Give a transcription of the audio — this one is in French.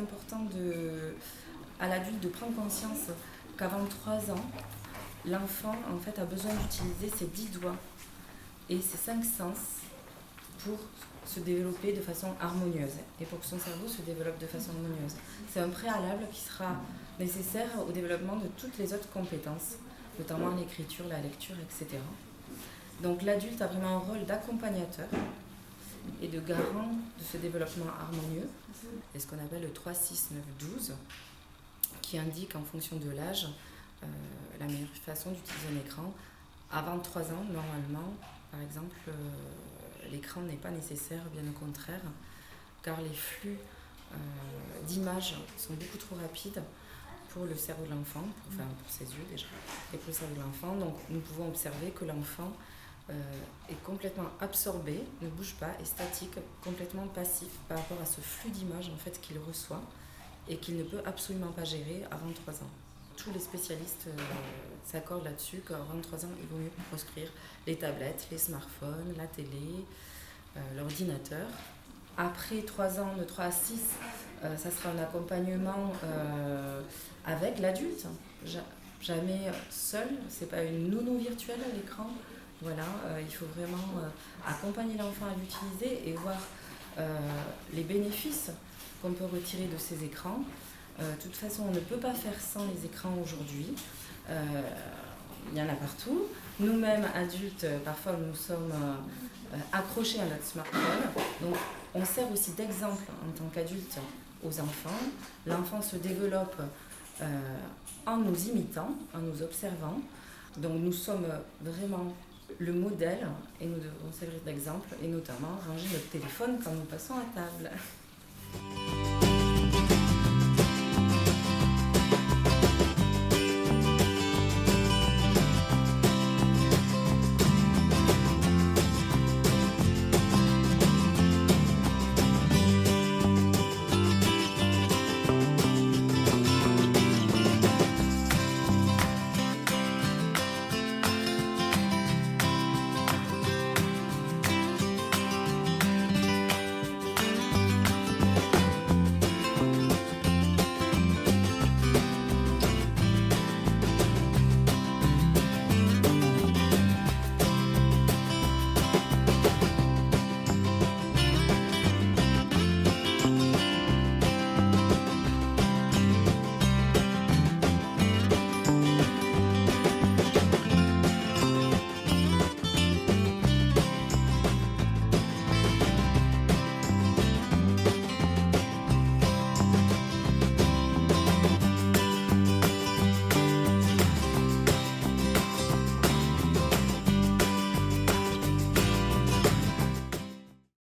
important à l'adulte de prendre conscience qu'avant 3 ans, l'enfant en fait, a besoin d'utiliser ses 10 doigts et ses 5 sens pour se développer de façon harmonieuse et pour que son cerveau se développe de façon harmonieuse. C'est un préalable qui sera nécessaire au développement de toutes les autres compétences, notamment l'écriture, la lecture, etc. Donc l'adulte a vraiment un rôle d'accompagnateur et de garant de ce développement harmonieux. C'est ce qu'on appelle le 3-6-9-12, qui indique en fonction de l'âge la meilleure façon d'utiliser un écran. Avant 3 ans, normalement, par exemple, l'écran n'est pas nécessaire, bien au contraire, car les flux d'images sont beaucoup trop rapides pour le cerveau de l'enfant, pour ses yeux déjà, et pour le cerveau de l'enfant. Donc nous pouvons observer que l'enfant est complètement absorbé, ne bouge pas, est statique, complètement passif par rapport à ce flux d'images en fait, qu'il reçoit et qu'il ne peut absolument pas gérer avant 3 ans. Tous les spécialistes s'accordent là-dessus qu'avant 3 ans, il vaut mieux proscrire les tablettes, les smartphones, la télé, l'ordinateur. Après 3 ans, de 3 à 6, ça sera un accompagnement avec l'adulte. Jamais seul, c'est pas une nounou virtuelle à l'écran. Voilà, il faut vraiment accompagner l'enfant à l'utiliser et voir les bénéfices qu'on peut retirer de ces écrans. De toute façon, on ne peut pas faire sans les écrans aujourd'hui. Il y en a partout. Nous-mêmes, adultes, parfois nous sommes accrochés à notre smartphone. Donc, on sert aussi d'exemple en tant qu'adulte aux enfants. L'enfant se développe en nous imitant, en nous observant. Donc, nous sommes vraiment le modèle et nous devons servir d'exemple et notamment ranger notre téléphone quand nous passons à table.